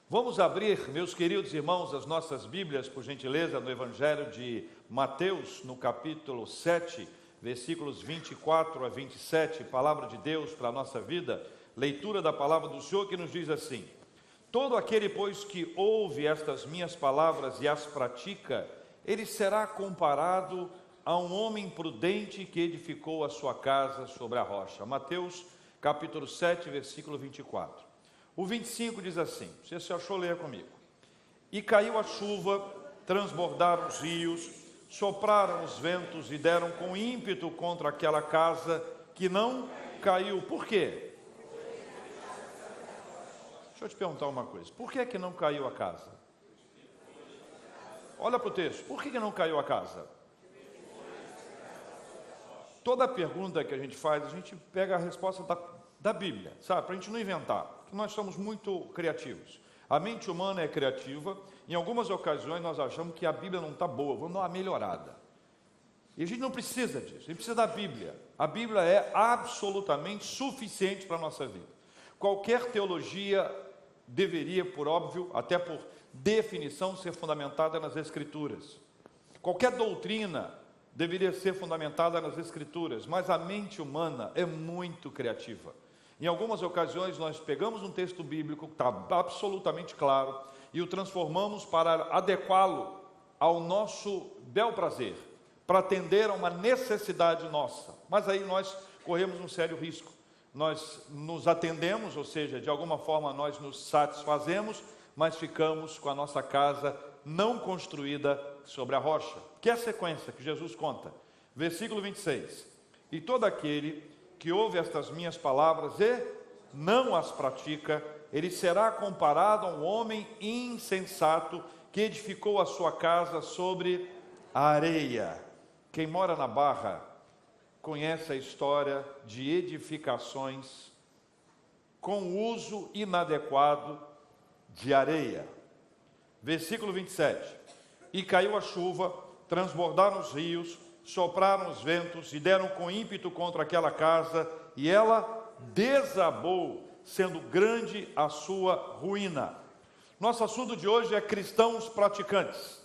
Vamos abrir, meus queridos irmãos, as nossas Bíblias, por gentileza, no Evangelho de Mateus, no capítulo 7, versículos 24 a 27, palavra de Deus para a nossa vida, leitura da palavra do Senhor que nos diz assim: todo aquele, pois, que ouve estas minhas palavras e as pratica, ele será comparado a um homem prudente que edificou a sua casa sobre a rocha. Mateus, capítulo 7, versículo 24. O 25 diz assim, se você achou, leia comigo. E caiu a chuva, transbordaram os rios, sopraram os ventos e deram com ímpeto contra aquela casa que não caiu. Por quê? Deixa eu te perguntar uma coisa. Por que é que não caiu a casa? Olha para o texto. Por que não caiu a casa? Toda pergunta que a gente faz, a gente pega a resposta da Bíblia, sabe? Para a gente não inventar. Porque nós somos muito criativos. A mente humana é criativa. Em algumas ocasiões nós achamos que a Bíblia não está boa, vamos dar uma melhorada. E a gente não precisa disso, a gente precisa da Bíblia. A Bíblia é absolutamente suficiente para a nossa vida. Qualquer teologia deveria, por óbvio, até por definição, ser fundamentada nas Escrituras. Qualquer doutrina deveria ser fundamentada nas Escrituras, mas a mente humana é muito criativa. Em algumas ocasiões nós pegamos um texto bíblico que está absolutamente claro e o transformamos para adequá-lo ao nosso bel prazer, para atender a uma necessidade nossa. Mas aí nós corremos um sério risco. Nós nos atendemos, ou seja, de alguma forma nós nos satisfazemos, mas ficamos com a nossa casa não construída sobre a rocha. Que é a sequência que Jesus conta. Versículo 26. E todo aquele que ouve estas minhas palavras e não as pratica, ele será comparado a um homem insensato que edificou a sua casa sobre a areia. Quem mora na Barra conhece a história de edificações com uso inadequado de areia. Versículo 27. E caiu a chuva, transbordaram os rios, sopraram os ventos e deram com ímpeto contra aquela casa, e ela desabou, sendo grande a sua ruína. Nosso assunto de hoje é cristãos praticantes.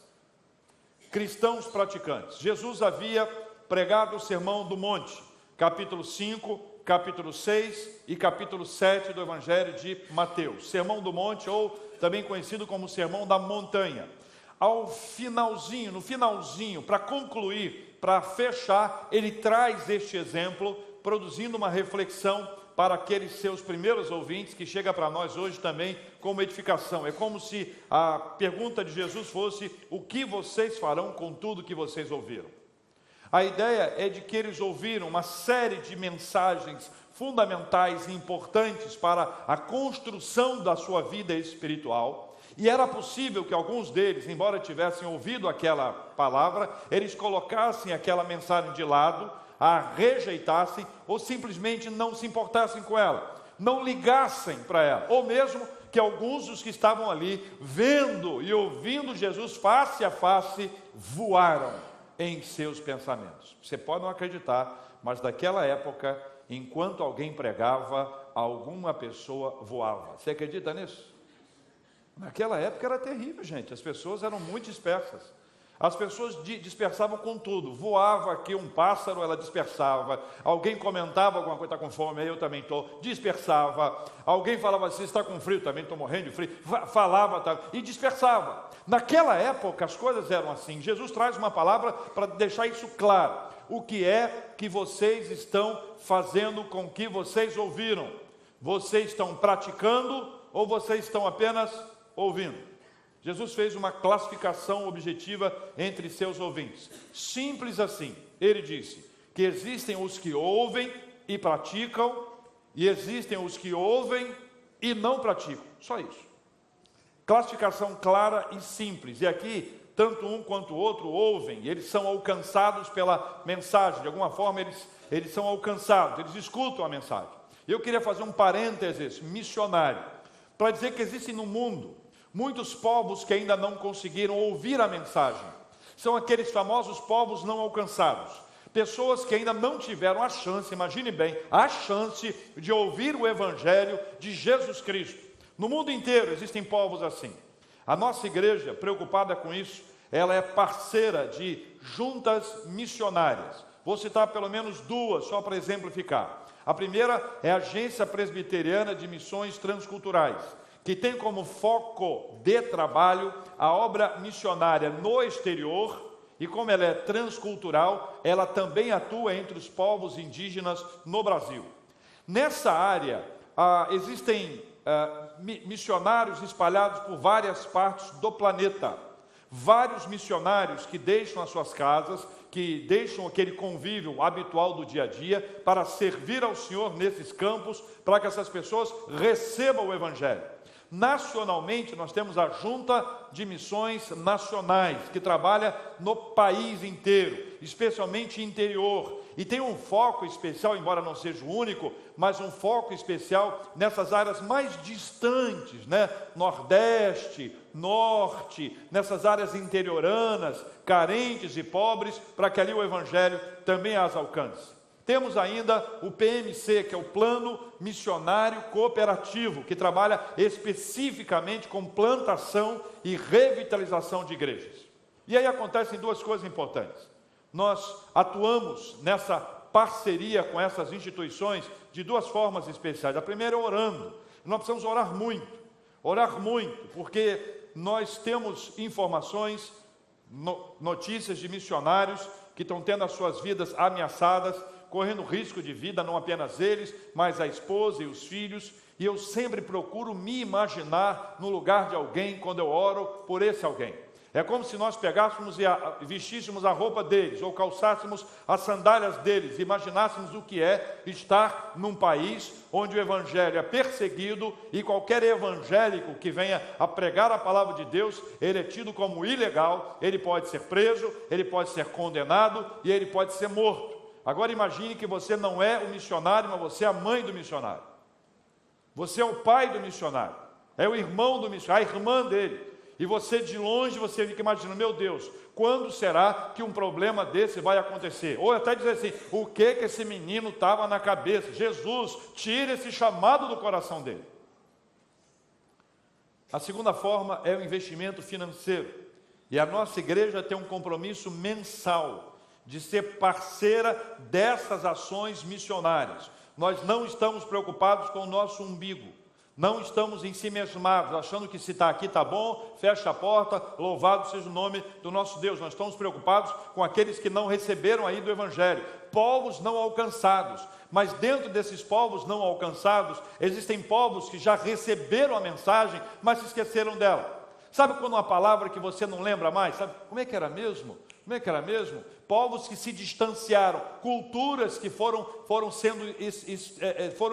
Cristãos praticantes. Jesus havia pregado o Sermão do Monte, capítulo 5, capítulo 6 e capítulo 7 do Evangelho de Mateus. Sermão do Monte, ou também conhecido como Sermão da Montanha. Ao finalzinho, no finalzinho, para concluir, para fechar, ele traz este exemplo, produzindo uma reflexão para aqueles seus primeiros ouvintes, que chega para nós hoje também como edificação. É como se a pergunta de Jesus fosse: o que vocês farão com tudo que vocês ouviram? A ideia é de que eles ouviram uma série de mensagens fundamentais e importantes para a construção da sua vida espiritual. E era possível que alguns deles, embora tivessem ouvido aquela palavra, eles colocassem aquela mensagem de lado, a rejeitassem ou simplesmente não se importassem com ela, não ligassem para ela, ou mesmo que alguns dos que estavam ali, vendo e ouvindo Jesus face a face, voaram em seus pensamentos. Você pode não acreditar, mas naquela época, enquanto alguém pregava, alguma pessoa voava. Você acredita nisso? Naquela época era terrível, gente. As pessoas eram muito dispersas. As pessoas dispersavam com tudo. Voava aqui um pássaro, ela dispersava. Alguém comentava alguma coisa: está com fome, aí eu também estou. Dispersava. Alguém falava assim: está com frio, também estou morrendo de frio. Falava, tá, e dispersava. Naquela época as coisas eram assim. Jesus traz uma palavra para deixar isso claro. O que é que vocês estão fazendo com o que vocês ouviram? Vocês estão praticando ou vocês estão apenas ouvindo? Jesus fez uma classificação objetiva entre seus ouvintes. Simples assim. Ele disse que existem os que ouvem e praticam, e existem os que ouvem e não praticam. Só isso. Classificação clara e simples. E aqui, tanto um quanto o outro ouvem, e eles são alcançados pela mensagem. De alguma forma, eles são alcançados, eles escutam a mensagem. Eu queria fazer um parênteses missionário, para dizer que existem no mundo muitos povos que ainda não conseguiram ouvir a mensagem. São aqueles famosos povos não alcançados. Pessoas que ainda não tiveram a chance, imagine bem, a chance de ouvir o Evangelho de Jesus Cristo. No mundo inteiro existem povos assim. A nossa igreja, preocupada com isso, ela é parceira de juntas missionárias. Vou citar pelo menos duas, só para exemplificar. A primeira é a Agência Presbiteriana de Missões Transculturais, que tem como foco de trabalho a obra missionária no exterior, e como ela é transcultural, ela também atua entre os povos indígenas no Brasil. Nessa área, existem missionários espalhados por várias partes do planeta. Vários missionários que deixam as suas casas, que deixam aquele convívio habitual do dia a dia, para servir ao Senhor nesses campos, para que essas pessoas recebam o Evangelho. Nacionalmente, nós temos a Junta de Missões Nacionais, que trabalha no país inteiro, especialmente interior, e tem um foco especial, embora não seja o único, mas um foco especial nessas áreas mais distantes, né? Nordeste, Norte, nessas áreas interioranas, carentes e pobres, para que ali o Evangelho também as alcance. Temos ainda o PMC, que é o Plano Missionário Cooperativo, que trabalha especificamente com plantação e revitalização de igrejas. E aí acontecem duas coisas importantes. Nós atuamos nessa parceria com essas instituições de duas formas especiais. A primeira é orando. Nós precisamos orar muito, porque nós temos informações, notícias de missionários que estão tendo as suas vidas ameaçadas, correndo risco de vida, não apenas eles, mas a esposa e os filhos, e eu sempre procuro me imaginar no lugar de alguém quando eu oro por esse alguém. É como se nós pegássemos e vestíssemos a roupa deles, ou calçássemos as sandálias deles, e imaginássemos o que é estar num país onde o evangelho é perseguido, e qualquer evangélico que venha a pregar a palavra de Deus, ele é tido como ilegal, ele pode ser preso, ele pode ser condenado, e ele pode ser morto. Agora imagine que você não é o missionário, mas você é a mãe do missionário. Você é o pai do missionário, é o irmão do missionário, a irmã dele. E você de longe, você fica imaginando, meu Deus, quando será que um problema desse vai acontecer? Ou até dizer assim, o que esse menino estava na cabeça? Jesus, tira esse chamado do coração dele. A segunda forma é o investimento financeiro. E a nossa igreja tem um compromisso mensal de ser parceira dessas ações missionárias. Nós não estamos preocupados com o nosso umbigo. Não estamos em si mesmados, achando que se está aqui está bom, fecha a porta, louvado seja o nome do nosso Deus. Nós estamos preocupados com aqueles que não receberam ainda o Evangelho, povos não alcançados. Mas dentro desses povos não alcançados, existem povos que já receberam a mensagem, mas se esqueceram dela. Sabe quando uma palavra que você não lembra mais? Sabe como é que era mesmo? Como é que era mesmo? Povos que se distanciaram, culturas que foram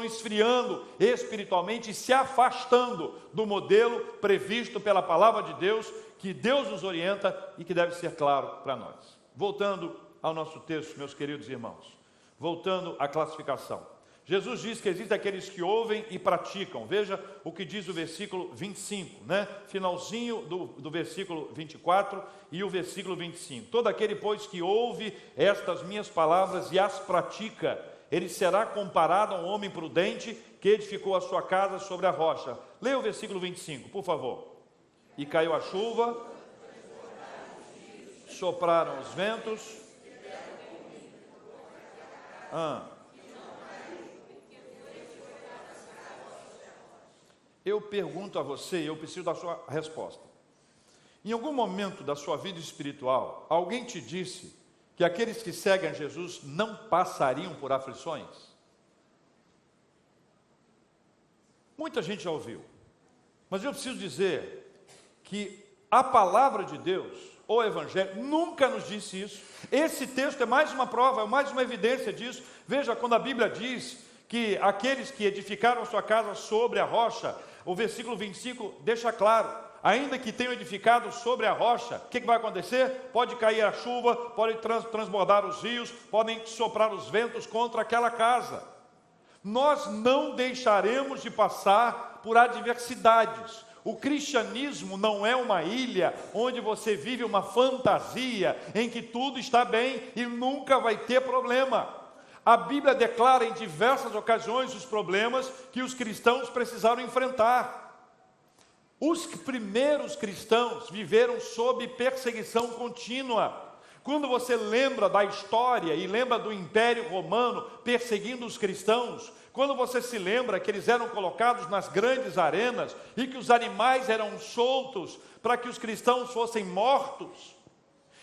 esfriando espiritualmente e se afastando do modelo previsto pela palavra de Deus, que Deus nos orienta e que deve ser claro para nós. Voltando ao nosso texto, meus queridos irmãos, voltando à classificação. Jesus diz que existem aqueles que ouvem e praticam. Veja o que diz o versículo 25, né? Finalzinho do versículo 24 e o versículo 25. Todo aquele, pois, que ouve estas minhas palavras e as pratica, ele será comparado a um homem prudente que edificou a sua casa sobre a rocha. Leia o versículo 25, por favor. E caiu a chuva, sopraram os ventos. Eu pergunto a você, eu preciso da sua resposta. Em algum momento da sua vida espiritual, alguém te disse que aqueles que seguem a Jesus não passariam por aflições? Muita gente já ouviu, mas eu preciso dizer que a palavra de Deus, o Evangelho, nunca nos disse isso. Esse texto é mais uma prova, é mais uma evidência disso. Veja, quando a Bíblia diz que aqueles que edificaram sua casa sobre a rocha, o versículo 25 deixa claro, ainda que tenham edificado sobre a rocha, o que vai acontecer? Pode cair a chuva, pode transbordar os rios, podem soprar os ventos contra aquela casa. Nós não deixaremos de passar por adversidades. O cristianismo não é uma ilha onde você vive uma fantasia em que tudo está bem e nunca vai ter problema. A Bíblia declara em diversas ocasiões os problemas que os cristãos precisaram enfrentar. Os primeiros cristãos viveram sob perseguição contínua. Quando você lembra da história e lembra do Império Romano perseguindo os cristãos, quando você se lembra que eles eram colocados nas grandes arenas e que os animais eram soltos para que os cristãos fossem mortos,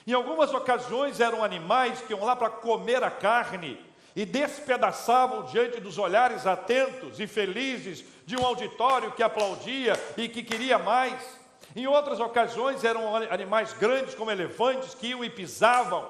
em algumas ocasiões eram animais que iam lá para comer a carne e despedaçavam diante dos olhares atentos e felizes de um auditório que aplaudia e que queria mais. Em outras ocasiões eram animais grandes como elefantes que iam e pisavam,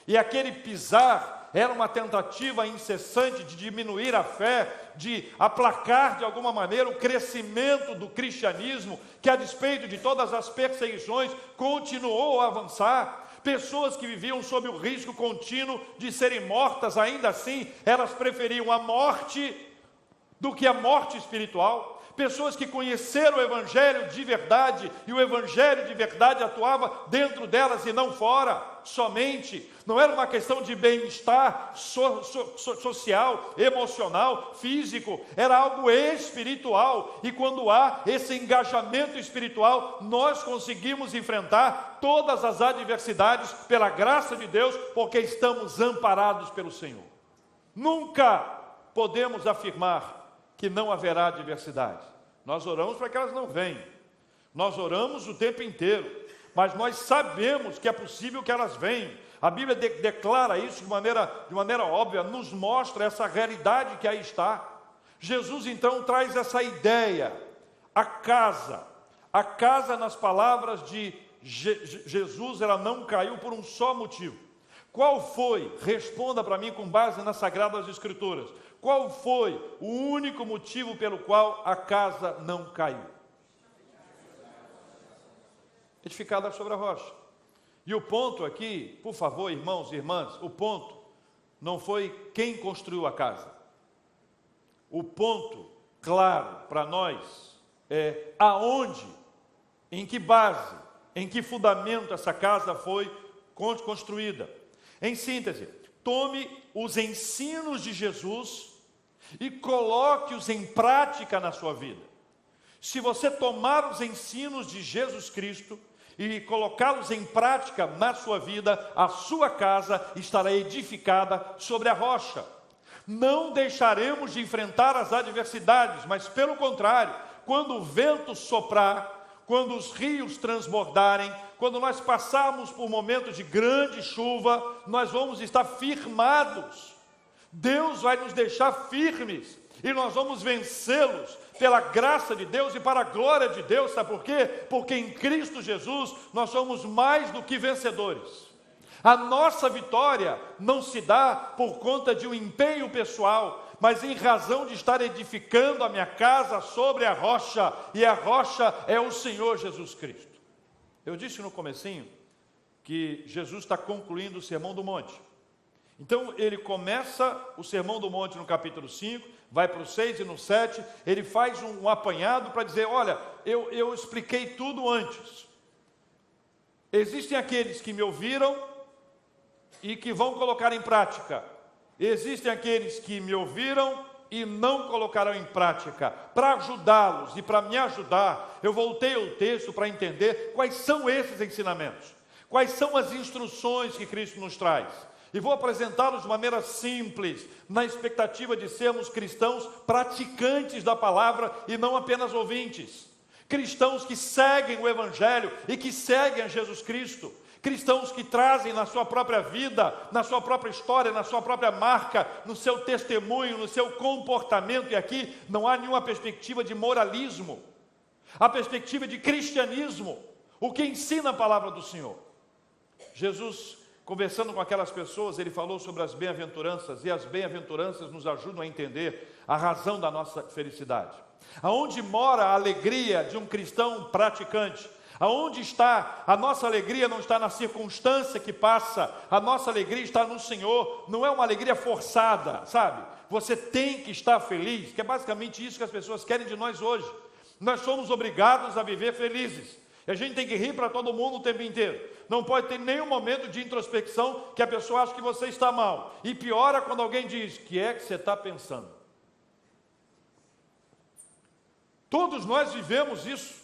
e aquele pisar era uma tentativa incessante de diminuir a fé, de aplacar de alguma maneira o crescimento do cristianismo, que a despeito de todas as perseguições continuou a avançar. Pessoas que viviam sob o risco contínuo de serem mortas, ainda assim elas preferiam a morte do que a morte espiritual. Pessoas que conheceram o Evangelho de verdade, e o Evangelho de verdade atuava dentro delas e não fora, somente. Não era uma questão de bem-estar social, emocional, físico, era algo espiritual. E quando há esse engajamento espiritual, nós conseguimos enfrentar todas as adversidades pela graça de Deus, porque estamos amparados pelo Senhor. Nunca podemos afirmar que não haverá adversidade. Nós oramos para que elas não venham. Nós oramos o tempo inteiro, mas nós sabemos que é possível que elas venham. A Bíblia declara isso de maneira óbvia, nos mostra essa realidade que aí está. Jesus então traz essa ideia, a casa nas palavras de Jesus, ela não caiu por um só motivo. Qual foi? Responda para mim com base nas Sagradas Escrituras. Qual foi o único motivo pelo qual a casa não caiu? Edificada sobre a rocha. E o ponto aqui, por favor, irmãos e irmãs, o ponto não foi quem construiu a casa. O ponto, claro, para nós, é aonde, em que base, em que fundamento essa casa foi construída. Em síntese, tome os ensinos de Jesus e coloque-os em prática na sua vida. Se você tomar os ensinos de Jesus Cristo e colocá-los em prática na sua vida, a sua casa estará edificada sobre a rocha. Não deixaremos de enfrentar as adversidades, mas pelo contrário, quando o vento soprar, quando os rios transbordarem, quando nós passarmos por momentos de grande chuva, nós vamos estar firmados. Deus vai nos deixar firmes e nós vamos vencê-los pela graça de Deus e para a glória de Deus. Sabe por quê? Porque em Cristo Jesus nós somos mais do que vencedores. A nossa vitória não se dá por conta de um empenho pessoal, mas em razão de estar edificando a minha casa sobre a rocha, e a rocha é o Senhor Jesus Cristo. Eu disse no comecinho que Jesus está concluindo o Sermão do Monte. Então ele começa o Sermão do Monte no capítulo 5, vai para o 6 e no 7, ele faz um apanhado para dizer, olha, eu expliquei tudo antes. Existem aqueles que me ouviram e que vão colocar em prática. Existem aqueles que me ouviram e não colocarão em prática. Para ajudá-los e para me ajudar, eu voltei ao texto para entender quais são esses ensinamentos, quais são as instruções que Cristo nos traz. E vou apresentá-los de maneira simples, na expectativa de sermos cristãos praticantes da palavra e não apenas ouvintes. Cristãos que seguem o Evangelho e que seguem a Jesus Cristo. Cristãos que trazem na sua própria vida, na sua própria história, na sua própria marca, no seu testemunho, no seu comportamento. E aqui não há nenhuma perspectiva de moralismo. A perspectiva de cristianismo. O que ensina a palavra do Senhor. Jesus, conversando com aquelas pessoas, ele falou sobre as bem-aventuranças, e as bem-aventuranças nos ajudam a entender a razão da nossa felicidade. Aonde mora a alegria de um cristão praticante? Aonde está? A nossa alegria não está na circunstância que passa, a nossa alegria está no Senhor, não é uma alegria forçada, sabe? Você tem que estar feliz, que é basicamente isso que as pessoas querem de nós hoje. Nós somos obrigados a viver felizes. E a gente tem que rir para todo mundo o tempo inteiro. Não pode ter nenhum momento de introspecção que a pessoa acha que você está mal. E piora quando alguém diz, o que é que você está pensando? Todos nós vivemos isso.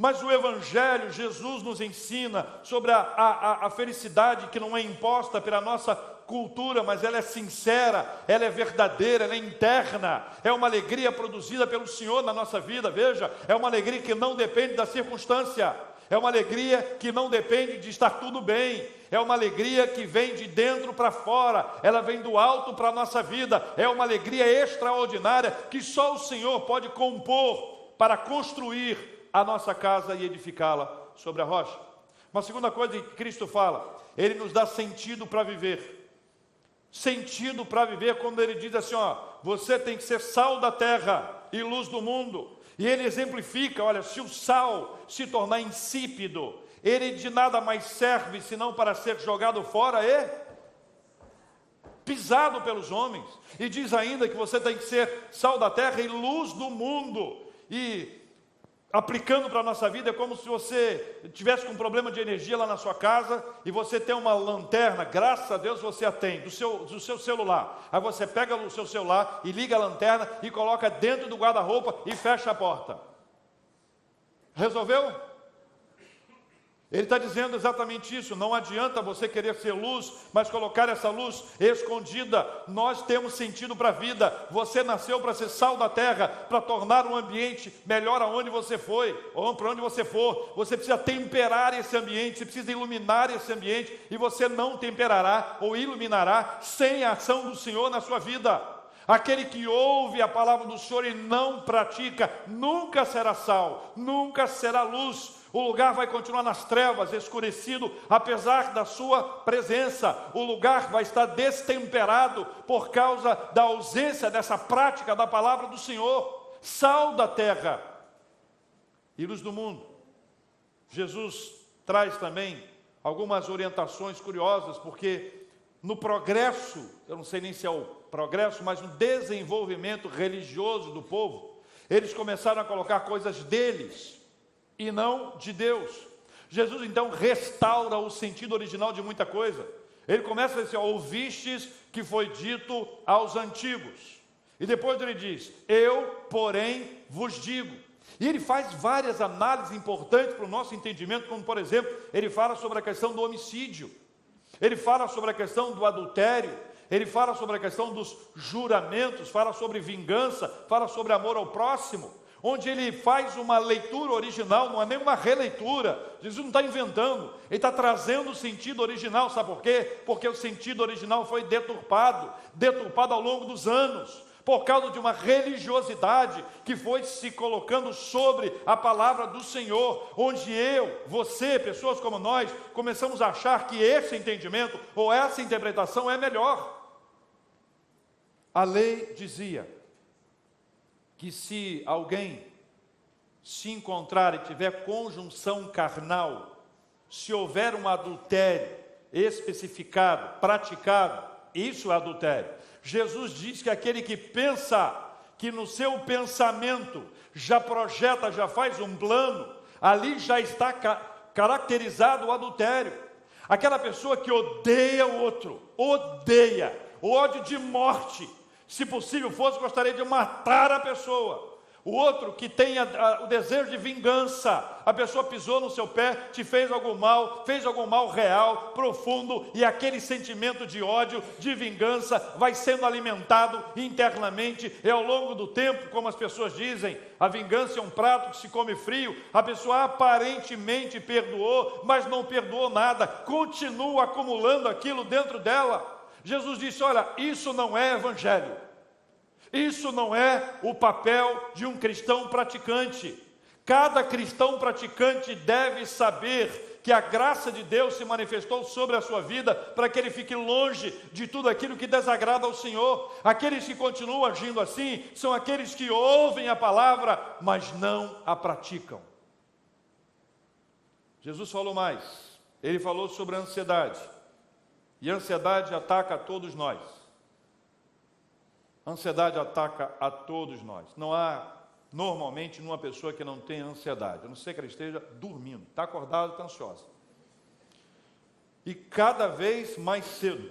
Mas o Evangelho, Jesus nos ensina sobre a felicidade que não é imposta pela nossa cultura, mas ela é sincera, ela é verdadeira, ela é interna, é uma alegria produzida pelo Senhor na nossa vida, veja, é uma alegria que não depende da circunstância, é uma alegria que não depende de estar tudo bem, é uma alegria que vem de dentro para fora, ela vem do alto para a nossa vida, é uma alegria extraordinária que só o Senhor pode compor para construir a nossa casa e edificá-la sobre a rocha. Uma segunda coisa que Cristo fala, Ele nos dá sentido para viver. Sentido para viver quando Ele diz assim, ó, você tem que ser sal da terra e luz do mundo. E Ele exemplifica, olha, se o sal se tornar insípido, ele de nada mais serve senão para ser jogado fora e pisado pelos homens. E diz ainda que você tem que ser sal da terra e luz do mundo. E aplicando para a nossa vida, é como se você tivesse com um problema de energia lá na sua casa e você tem uma lanterna, graças a Deus você a tem, do seu celular. Aí você pega o seu celular e liga a lanterna e coloca dentro do guarda-roupa e fecha a porta. Resolveu? Ele está dizendo exatamente isso, não adianta você querer ser luz, mas colocar essa luz escondida. Nós temos sentido para a vida, você nasceu para ser sal da terra, para tornar um ambiente melhor aonde você foi, ou para onde você for. Você precisa temperar esse ambiente, você precisa iluminar esse ambiente, e você não temperará ou iluminará sem a ação do Senhor na sua vida. Aquele que ouve a palavra do Senhor e não pratica, nunca será sal, nunca será luz. O lugar vai continuar nas trevas, escurecido, apesar da sua presença. O lugar vai estar destemperado por causa da ausência dessa prática da palavra do Senhor. Sal da terra e luz do mundo. Jesus traz também algumas orientações curiosas, porque no progresso, eu não sei nem se é o progresso, mas no desenvolvimento religioso do povo, eles começaram a colocar coisas deles e não de Deus. Jesus então restaura o sentido original de muita coisa. Ele começa a dizer, ouvistes que foi dito aos antigos. E depois ele diz, eu, porém, vos digo. E ele faz várias análises importantes para o nosso entendimento, como por exemplo, ele fala sobre a questão do homicídio. Ele fala sobre a questão do adultério. Ele fala sobre a questão dos juramentos, fala sobre vingança, fala sobre amor ao próximo. Onde ele faz uma leitura original, não é nem uma releitura. Jesus não está inventando, ele está trazendo o sentido original, sabe por quê? Porque o sentido original foi deturpado ao longo dos anos, por causa de uma religiosidade que foi se colocando sobre a palavra do Senhor, onde eu, você, pessoas como nós, começamos a achar que esse entendimento, ou essa interpretação é melhor. A lei dizia que se alguém se encontrar e tiver conjunção carnal, se houver um adultério especificado, praticado, isso é adultério. Jesus diz que aquele que pensa, que no seu pensamento já projeta, já faz um plano, ali já está caracterizado o adultério. Aquela pessoa que odeia o outro, odeia, ódio de morte. Se possível fosse, gostaria de matar a pessoa. O outro que tem o desejo de vingança, a pessoa pisou no seu pé, te fez algum mal real, profundo, e aquele sentimento de ódio, de vingança, vai sendo alimentado internamente, e ao longo do tempo, como as pessoas dizem, a vingança é um prato que se come frio, a pessoa aparentemente perdoou, mas não perdoou nada, continua acumulando aquilo dentro dela. Jesus disse, olha, isso não é evangelho, isso não é o papel de um cristão praticante. Cada cristão praticante deve saber que a graça de Deus se manifestou sobre a sua vida, para que ele fique longe de tudo aquilo que desagrada ao Senhor. Aqueles que continuam agindo assim, são aqueles que ouvem a palavra, mas não a praticam. Jesus falou mais, ele falou sobre a ansiedade. E a ansiedade ataca a todos nós. A ansiedade ataca a todos nós. Não há, normalmente, numa pessoa que não tem ansiedade. A não ser que ela esteja dormindo. Está acordada, está ansiosa. E cada vez mais cedo.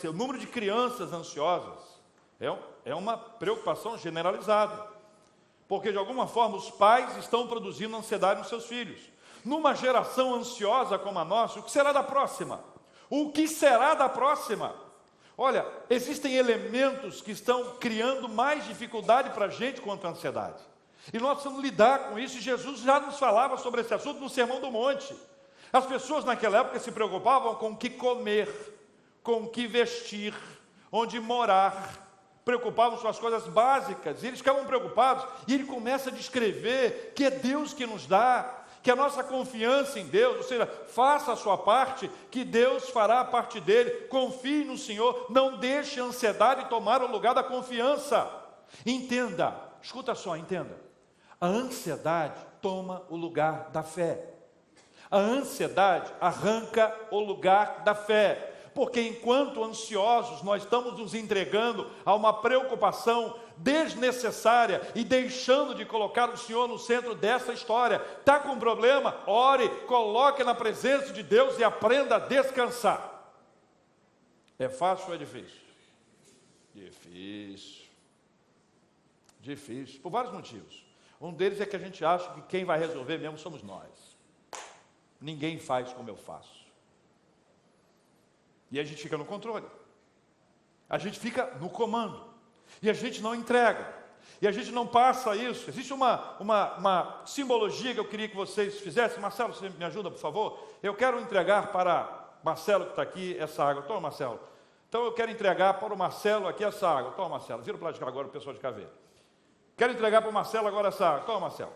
O número de crianças ansiosas é uma preocupação generalizada. porque de alguma forma os pais estão produzindo ansiedade nos seus filhos. Numa geração ansiosa como a nossa, o que será da próxima? O que será da próxima? Olha, existem elementos que estão criando mais dificuldade para a gente quanto à ansiedade. E nós precisamos lidar com isso, e Jesus já nos falava sobre esse assunto no Sermão do Monte. As pessoas naquela época se preocupavam com o que comer, com o que vestir, onde morar, preocupavam com as coisas básicas, e eles ficavam preocupados, e ele começa a descrever que é Deus que nos dá, que a nossa confiança em Deus, ou seja, faça a sua parte, que Deus fará a parte dele, confie no Senhor, não deixe a ansiedade tomar o lugar da confiança. Entenda, escuta só, entenda, a ansiedade toma o lugar da fé, a ansiedade arranca o lugar da fé, porque enquanto ansiosos nós estamos nos entregando a uma preocupação desnecessária e deixando de colocar o Senhor no centro dessa história. Está com um problema? Ore, coloque na presença de Deus e aprenda a descansar. É fácil ou é difícil? Difícil, por vários motivos. Um deles é que a gente acha que quem vai resolver mesmo somos nós. Ninguém faz como eu faço. E a gente fica no controle, a gente fica no comando, e a gente não entrega, e a gente não passa isso. Existe uma simbologia que eu queria que vocês fizessem. Marcelo, você me ajuda, por favor? Eu quero entregar para Marcelo que está aqui essa água. Toma, Marcelo. Então eu quero entregar para o Marcelo aqui essa água. Toma, Marcelo. Vira para o lado de cá agora, o pessoal de cá ver. Quero entregar para o Marcelo agora essa água. Toma, Marcelo.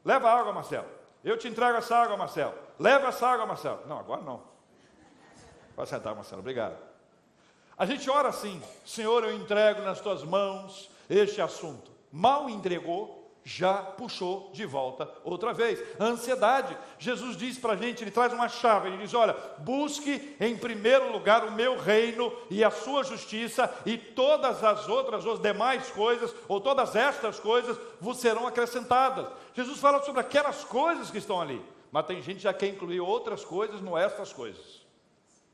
Leva a água, Marcelo. Eu te entrego essa água, Marcelo. Leva essa água, Marcelo. Não, agora não. Pode sentar, Marcelo, obrigado. A gente ora assim: Senhor, eu entrego nas tuas mãos este assunto. Mal entregou, já puxou de volta outra vez. A ansiedade, Jesus diz para a gente, ele traz uma chave, ele diz: olha, busque em primeiro lugar o meu reino e a sua justiça, e todas as outras, as demais coisas, ou todas estas coisas, vos serão acrescentadas. Jesus fala sobre aquelas coisas que estão ali, mas tem gente que já quer incluir outras coisas no estas coisas.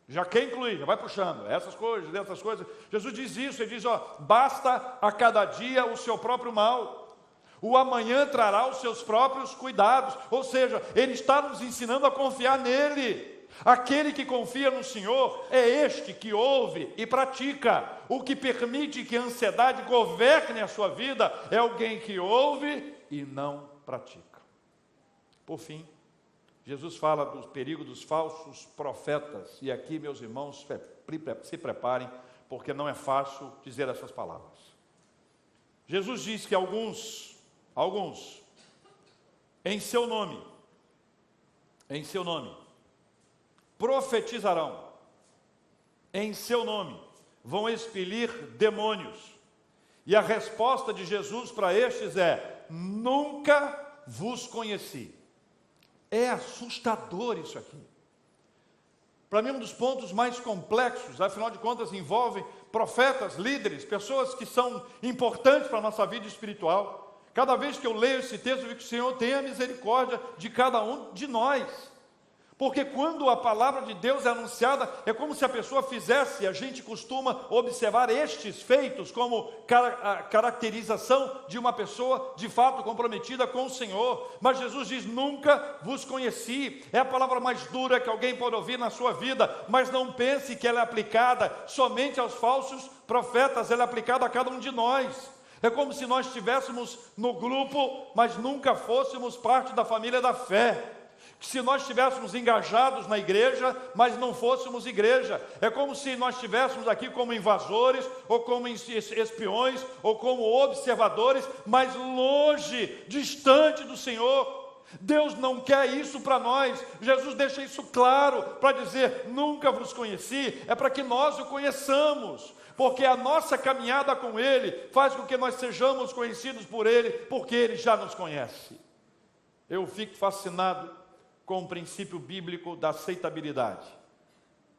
Já quer incluir, já vai puxando, essas coisas, dessas coisas. Jesus diz isso, ele diz, ó, basta a cada dia o seu próprio mal. O amanhã trará os seus próprios cuidados. Ou seja, ele está nos ensinando a confiar nele. Aquele que confia no Senhor é este que ouve e pratica. O que permite que a ansiedade governe a sua vida é alguém que ouve e não pratica. Por fim, Jesus fala do perigo dos falsos profetas, e aqui, meus irmãos, se preparem, porque não é fácil dizer essas palavras. Jesus diz que alguns, em seu nome, profetizarão, em seu nome, vão expelir demônios, e a resposta de Jesus para estes é: nunca vos conheci. É assustador isso aqui. Para mim, um dos pontos mais complexos, afinal de contas, envolve profetas, líderes, pessoas que são importantes para a nossa vida espiritual. Cada vez que eu leio esse texto, eu vi que o Senhor tem a misericórdia de cada um de nós. Porque quando a palavra de Deus é anunciada, é como se a pessoa fizesse, a gente costuma observar estes feitos como a caracterização de uma pessoa de fato comprometida com o Senhor. Mas Jesus diz: nunca vos conheci. É a palavra mais dura que alguém pode ouvir na sua vida, mas não pense que ela é aplicada somente aos falsos profetas, ela é aplicada a cada um de nós. É como se nós estivéssemos no grupo, mas nunca fôssemos parte da família da fé. Se nós estivéssemos engajados na igreja, mas não fôssemos igreja. É como se nós estivéssemos aqui como invasores, ou como espiões, ou como observadores, mas longe, distante do Senhor. Deus não quer isso para nós. Jesus deixa isso claro, para dizer: nunca vos conheci, é para que nós o conheçamos, porque a nossa caminhada com Ele faz com que nós sejamos conhecidos por Ele, porque Ele já nos conhece. Eu fico fascinado com o princípio bíblico da aceitabilidade,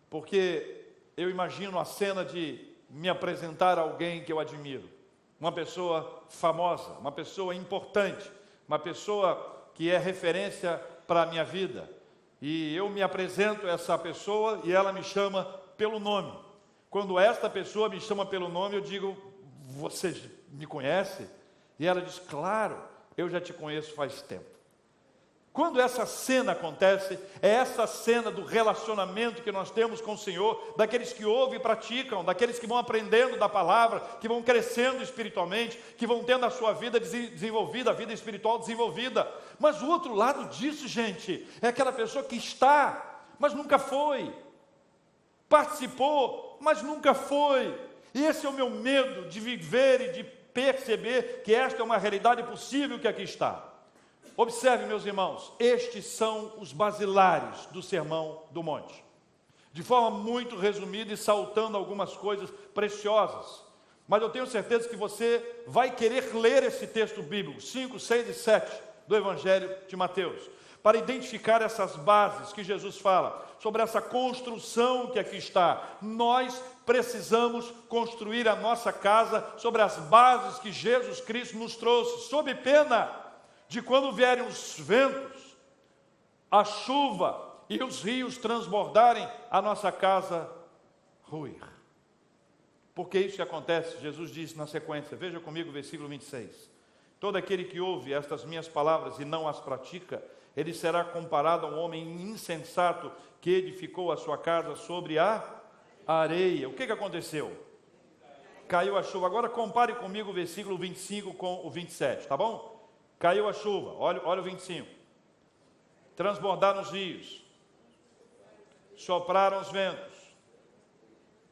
porque eu imagino a cena de me apresentar a alguém que eu admiro, uma pessoa famosa, uma pessoa importante, uma pessoa que é referência para a minha vida, e eu me apresento a essa pessoa e ela me chama pelo nome. Quando esta pessoa me chama pelo nome, eu digo: você me conhece? E ela diz: claro. eu já te conheço faz tempo. Quando essa cena acontece, é essa cena do relacionamento que nós temos com o Senhor, daqueles que ouvem e praticam, daqueles que vão aprendendo da palavra, que vão crescendo espiritualmente, que vão tendo a sua vida desenvolvida, a vida espiritual desenvolvida. Mas o outro lado disso, gente, é aquela pessoa que está, mas nunca foi, participou, mas nunca foi. E esse é o meu medo de viver e de perceber que esta é uma realidade possível que aqui está. Observe, meus irmãos, estes são os basilares do Sermão do Monte. De forma muito resumida e saltando algumas coisas preciosas. Mas eu tenho certeza que você vai querer ler esse texto bíblico, 5, 6 e 7 do Evangelho de Mateus, para identificar essas bases que Jesus fala, sobre essa construção que aqui está. Nós precisamos construir a nossa casa sobre as bases que Jesus Cristo nos trouxe, sob pena de quando vierem os ventos, a chuva e os rios transbordarem, a nossa casa ruir. Porque isso que acontece, Jesus disse na sequência, veja comigo o versículo 26. Todo aquele que ouve estas minhas palavras e não as pratica, ele será comparado a um homem insensato que edificou a sua casa sobre a areia. O que aconteceu? Caiu a chuva. Agora compare comigo o versículo 25 com o 27, tá bom? Caiu a chuva, olha o 25. Transbordaram os rios, sopraram os ventos,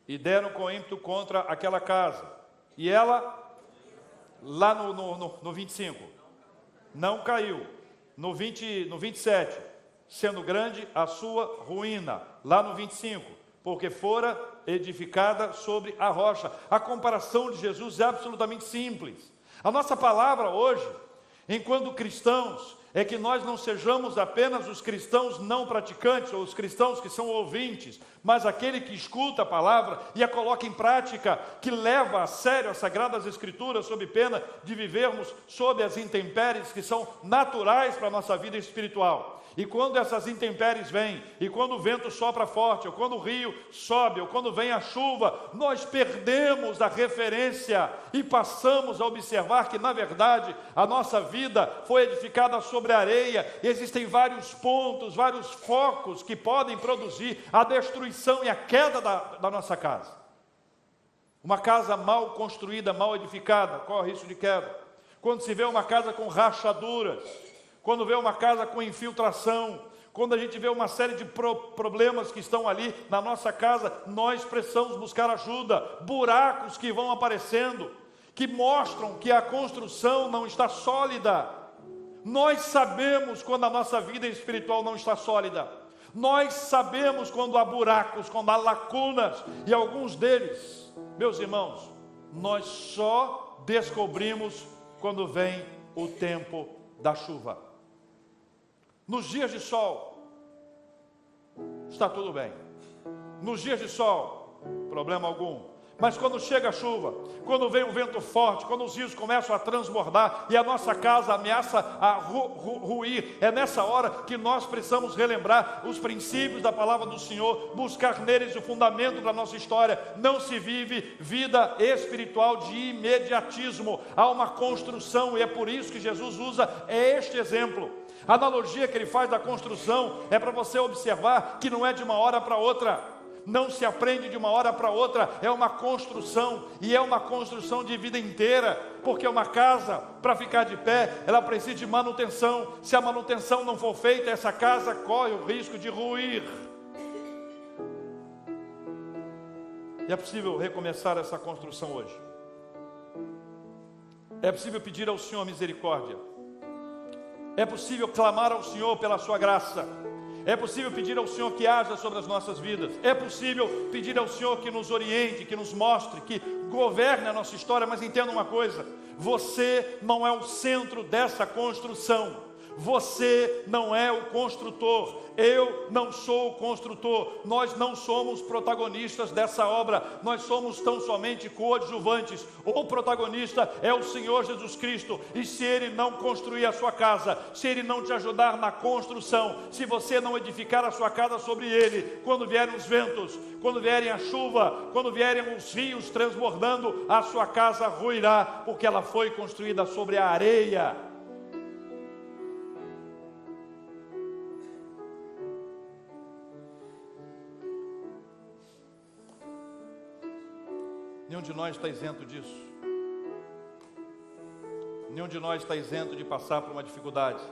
e deram com ímpeto contra aquela casa. E ela, lá no 25, não caiu. No 27, sendo grande a sua ruína. Lá no 25, porque fora edificada sobre a rocha. A comparação de Jesus é absolutamente simples. A nossa palavra hoje, enquanto cristãos, é que nós não sejamos apenas os cristãos não praticantes, ou os cristãos que são ouvintes, mas aquele que escuta a palavra e a coloca em prática, que leva a sério as Sagradas Escrituras, sob pena de vivermos sob as intempéries que são naturais para a nossa vida espiritual. E quando essas intempéries vêm, e quando o vento sopra forte, ou quando o rio sobe, ou quando vem a chuva, nós perdemos a referência e passamos a observar que, na verdade, a nossa vida foi edificada sobre a areia. Existem vários pontos, vários focos que podem produzir a destruição e a queda da nossa casa. Uma casa mal construída, mal edificada, corre risco de queda. Quando se vê uma casa com rachaduras, quando vê uma casa com infiltração, quando a gente vê uma série de problemas que estão ali na nossa casa, nós precisamos buscar ajuda. Buracos que vão aparecendo, que mostram que a construção não está sólida. Nós sabemos quando a nossa vida espiritual não está sólida. Nós sabemos quando há buracos, quando há lacunas, e alguns deles, meus irmãos, nós só descobrimos quando vem o tempo da chuva. Nos dias de sol, está tudo bem. Nos dias de sol, problema algum. Mas quando chega a chuva, quando vem um vento forte, quando os rios começam a transbordar e a nossa casa ameaça a ruir, é nessa hora que nós precisamos relembrar os princípios da palavra do Senhor, buscar neles o fundamento da nossa história. Não se vive vida espiritual de imediatismo, há uma construção, e é por isso que Jesus usa este exemplo. A analogia que ele faz da construção é para você observar que não é de uma hora para outra, não se aprende de uma hora para outra, é uma construção, e é uma construção de vida inteira, porque uma casa, para ficar de pé, ela precisa de manutenção. Se a manutenção não for feita, essa casa corre o risco de ruir. E é possível recomeçar essa construção hoje. É possível pedir ao Senhor misericórdia. É possível clamar ao Senhor pela sua graça. É possível pedir ao Senhor que haja sobre as nossas vidas. É possível pedir ao Senhor que nos oriente, que nos mostre, que governe a nossa história. Mas entenda uma coisa: você não é o centro dessa construção. Você não é o construtor, eu não sou o construtor, nós não somos protagonistas dessa obra, nós somos tão somente coadjuvantes. O protagonista é o Senhor Jesus Cristo, e se Ele não construir a sua casa, se Ele não te ajudar na construção, se você não edificar a sua casa sobre Ele, quando vierem os ventos, quando vierem a chuva, quando vierem os rios transbordando, a sua casa ruirá, porque ela foi construída sobre a areia. de nós está isento disso. Nenhum de nós está isento de passar por uma dificuldade.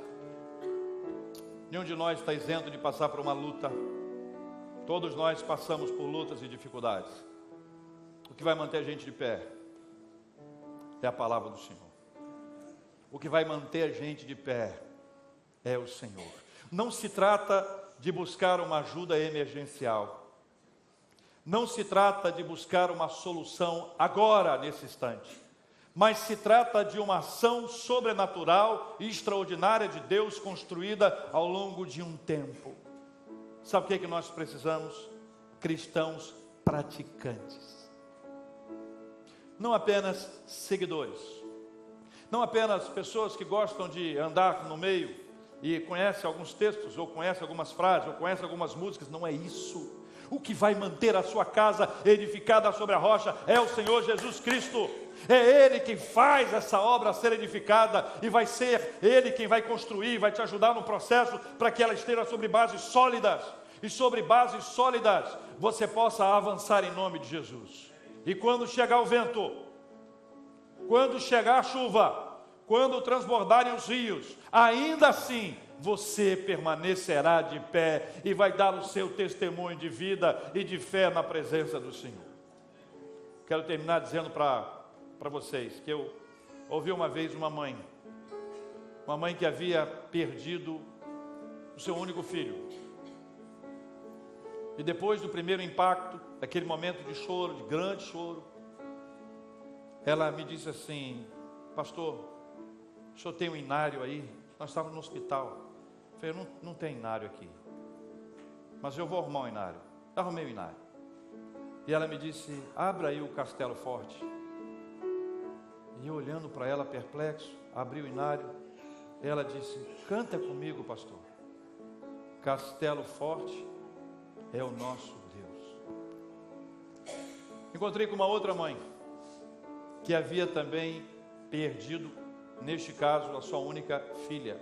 Nenhum de nós está isento de passar por uma luta. Todos nós passamos por lutas e dificuldades. O que vai manter a gente de pé é a palavra do Senhor. O que vai manter a gente de pé é o Senhor. Não se trata de buscar uma ajuda emergencial. Não se trata de buscar uma solução agora, nesse instante. Mas se trata de uma ação sobrenatural e extraordinária de Deus construída ao longo de um tempo. Sabe o que nós precisamos? Cristãos praticantes. Não apenas seguidores. Não apenas pessoas que gostam de andar no meio e conhecem alguns textos, ou conhecem algumas frases, ou conhecem algumas músicas. Não é isso. O que vai manter a sua casa edificada sobre a rocha é o Senhor Jesus Cristo. É Ele quem faz essa obra ser edificada, e vai ser Ele quem vai construir, vai te ajudar no processo para que ela esteja sobre bases sólidas. E sobre bases sólidas você possa avançar em nome de Jesus. E quando chegar o vento, quando chegar a chuva, quando transbordarem os rios, ainda assim você permanecerá de pé e vai dar o seu testemunho de vida e de fé na presença do Senhor. Quero terminar dizendo para vocês que eu ouvi uma vez uma mãe que havia perdido o seu único filho. E depois do primeiro impacto, daquele momento de choro, de grande choro, ela me disse assim: pastor, o senhor tem um inário aí? Nós estávamos no hospital. Eu falei: não tem inário aqui, mas eu vou arrumar um inário. Eu arrumei o inário. E ela me disse: abra aí o Castelo Forte. E eu, olhando para ela perplexo, abri o inário. Ela disse: canta comigo, pastor. Castelo Forte é o nosso Deus. Encontrei com uma outra mãe que havia também perdido, neste caso, a sua única filha.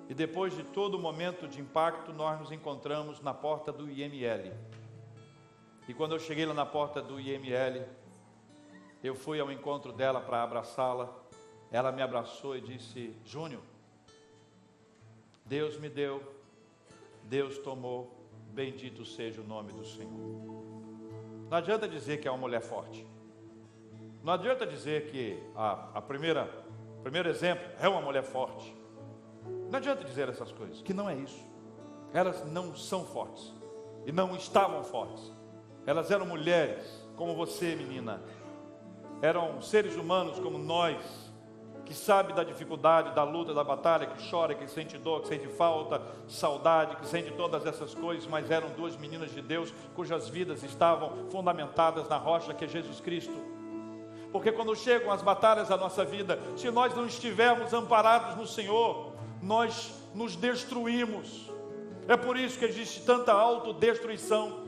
E depois de todo o momento de impacto, nós nos encontramos na porta do IML. E quando eu cheguei lá na porta do IML, eu fui ao encontro dela para abraçá-la. Ela me abraçou e disse: Júnior, Deus me deu, Deus tomou, bendito seja o nome do Senhor. Não adianta dizer que é uma mulher forte. Não adianta dizer que o primeiro exemplo é uma mulher forte. Não adianta dizer essas coisas, que não é isso. Elas não são fortes e não estavam fortes. Elas eram mulheres como você, menina. Eram seres humanos como nós, que sabe da dificuldade, da luta, da batalha, que chora, que sente dor, que sente falta, saudade, que sente todas essas coisas, mas eram duas meninas de Deus, cujas vidas estavam fundamentadas na rocha que é Jesus Cristo. Porque quando chegam as batalhas da nossa vida, se nós não estivermos amparados no Senhor, nós nos destruímos. É por isso que existe tanta autodestruição.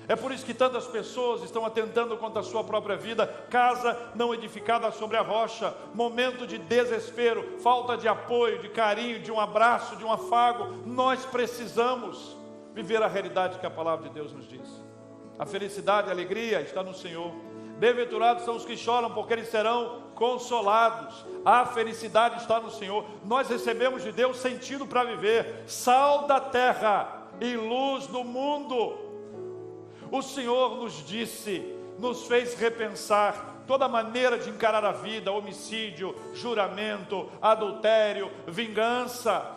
É por isso que tantas pessoas estão atentando contra a sua própria vida. Casa não edificada sobre a rocha, momento de desespero, falta de apoio, de carinho, de um abraço, de um afago. Nós precisamos viver a realidade que a palavra de Deus nos diz. A felicidade e a alegria está no Senhor. Bem-aventurados são os que choram, porque eles serão consolados. A felicidade está no Senhor. Nós recebemos de Deus sentido para viver, sal da terra e luz do mundo. O Senhor nos disse, nos fez repensar toda maneira de encarar a vida: homicídio, juramento, adultério, vingança.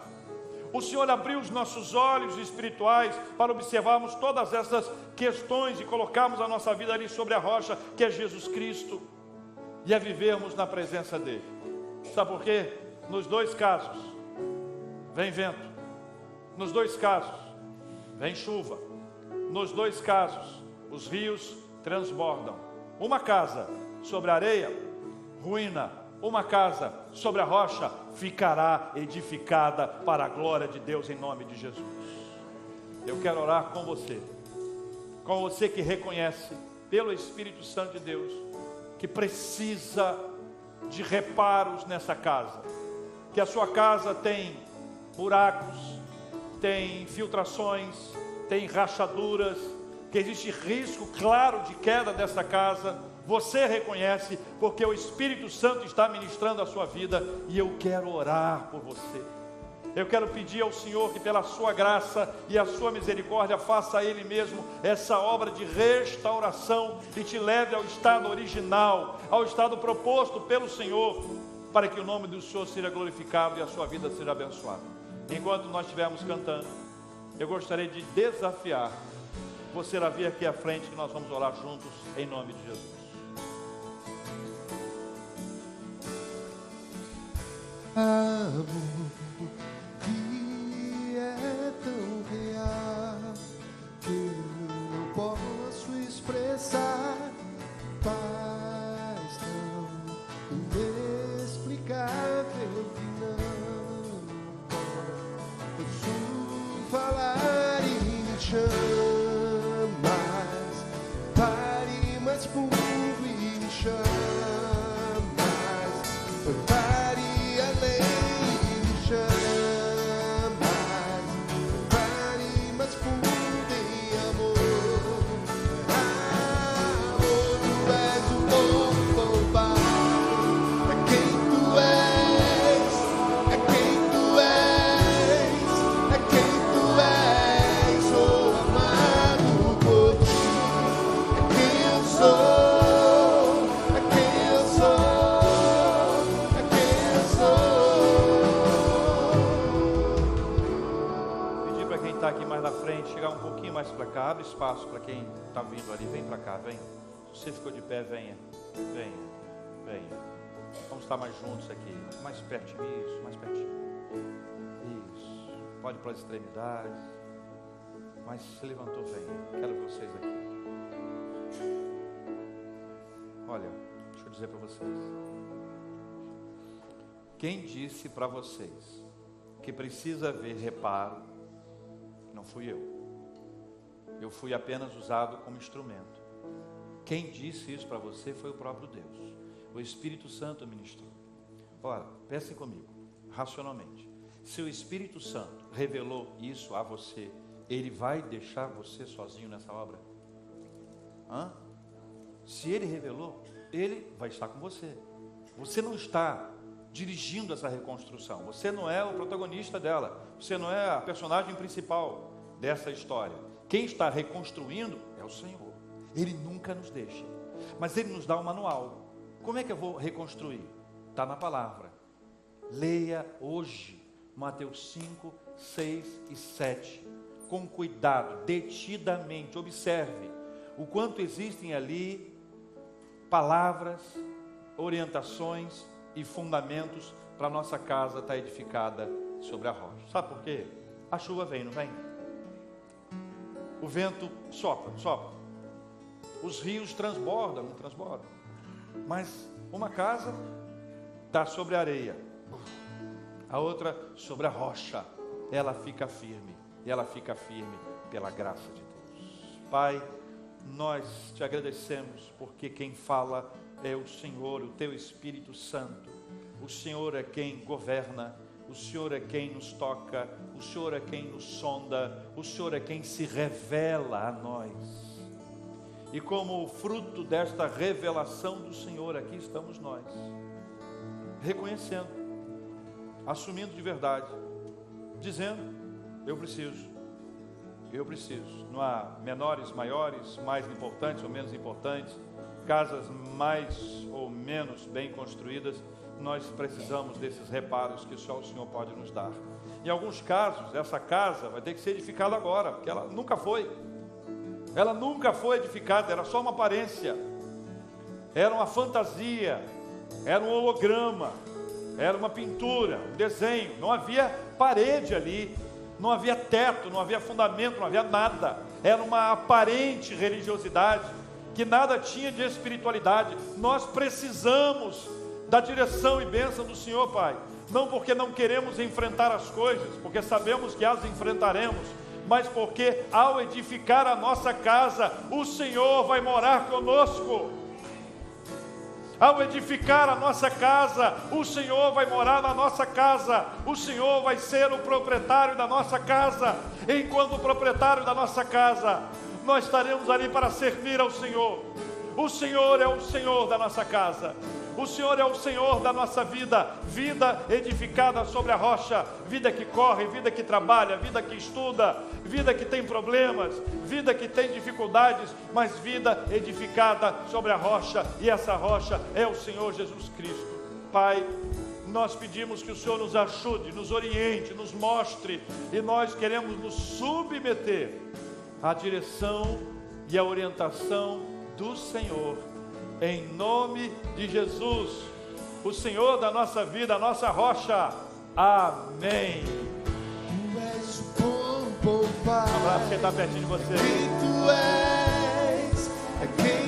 O Senhor abriu os nossos olhos espirituais para observarmos todas essas questões e colocarmos a nossa vida ali sobre a rocha que é Jesus Cristo, e a vivermos na presença dele. Sabe por quê? Nos dois casos vem vento, nos dois casos vem chuva, nos dois casos os rios transbordam. Uma casa sobre a areia, ruína. Uma casa sobre a rocha ficará edificada para a glória de Deus, em nome de Jesus. Eu quero orar com você que reconhece pelo Espírito Santo de Deus que precisa de reparos nessa casa, que a sua casa tem buracos, tem infiltrações, tem rachaduras, que existe risco claro de queda dessa casa, você reconhece, porque o Espírito Santo está ministrando a sua vida, e eu quero orar por você. Eu quero pedir ao Senhor que pela sua graça e a sua misericórdia faça a Ele mesmo essa obra de restauração e te leve ao estado original, ao estado proposto pelo Senhor, para que o nome do Senhor seja glorificado e a sua vida seja abençoada. Enquanto nós estivermos cantando, eu gostaria de desafiar você a vir aqui à frente, que nós vamos orar juntos em nome de Jesus. Amor que é tão real que eu não posso expressar, paz tão inexplicável que não posso falar em chamas, pare mais fundo em chamas, pare além em chamas, pare mais fundo em amor. Amor, tu és o novo Pai, é quem tu és, é quem tu és, é quem tu és, sou amado por ti, é quem eu sou, é quem eu sou, é quem eu sou. Pedir para quem está aqui mais na frente, chegar um pouquinho mais para cá, abre espaço para quem está vindo ali, vem para cá, vem. Se você ficou de pé, venha, venha, venha. Vamos estar mais juntos aqui, mais pertinho, isso, mais pertinho. Isso, pode ir para as extremidades, mas se levantou, venha. Quero vocês aqui. Olha, deixa eu dizer para vocês. Quem disse para vocês que precisa haver reparo, não fui eu. Eu fui apenas usado como instrumento. Quem disse isso para você foi o próprio Deus. O Espírito Santo ministrou. Ora, pensem comigo, racionalmente. Se o Espírito Santo revelou isso a você, ele vai deixar você sozinho nessa obra? Hã? Se ele revelou, ele vai estar com você. Você não está dirigindo essa reconstrução. Você não é o protagonista dela. Você não é a personagem principal dessa história. Quem está reconstruindo é o Senhor. Ele nunca nos deixa. Mas Ele nos dá um manual. Como é que eu vou reconstruir? Está na palavra. Leia hoje Mateus 5, 6 e 7. Com cuidado, detidamente. Observe o quanto existem ali palavras, orientações e fundamentos para a nossa casa estar edificada sobre a rocha. Sabe por quê? A chuva vem, não vem? O vento sopra, sopra. Os rios transbordam, não transbordam. Mas uma casa está sobre a areia, a outra sobre a rocha. Ela fica firme, e ela fica firme pela graça de Deus. Pai, nós te agradecemos porque quem fala é o Senhor, o teu Espírito Santo. O Senhor é quem governa, o Senhor é quem nos toca, o Senhor é quem nos sonda, o Senhor é quem se revela a nós. E como fruto desta revelação do Senhor, aqui estamos nós, reconhecendo, assumindo de verdade, dizendo: eu preciso. Não há menores, maiores, mais importantes ou menos importantes, casas mais ou menos bem construídas. Nós precisamos desses reparos que só o Senhor pode nos dar. Em alguns casos, essa casa vai ter que ser edificada agora, porque ela nunca foi. Ela nunca foi edificada, era só uma aparência, era uma fantasia, era um holograma, era uma pintura, um desenho. Não havia parede ali, não havia teto, não havia fundamento, não havia nada. Era uma aparente religiosidade que nada tinha de espiritualidade. Nós precisamos da direção e bênção do Senhor, Pai. Não porque não queremos enfrentar as coisas, porque sabemos que as enfrentaremos, mas porque ao edificar a nossa casa, o Senhor vai morar conosco. Ao edificar a nossa casa, o Senhor vai morar na nossa casa. O Senhor vai ser o proprietário da nossa casa. Enquanto o proprietário da nossa casa, nós estaremos ali para servir ao Senhor. O Senhor é o Senhor da nossa casa. O Senhor é o Senhor da nossa vida, vida edificada sobre a rocha, vida que corre, vida que trabalha, vida que estuda, vida que tem problemas, vida que tem dificuldades, mas vida edificada sobre a rocha, e essa rocha é o Senhor Jesus Cristo. Pai, nós pedimos que o Senhor nos ajude, nos oriente, nos mostre, e nós queremos nos submeter à direção e à orientação do Senhor. Em nome de Jesus, o Senhor da nossa vida, a nossa rocha. Amém. Tu és o bom, bom Pai. Um abraço, quem está pertinho de você. Quem tu és, é quem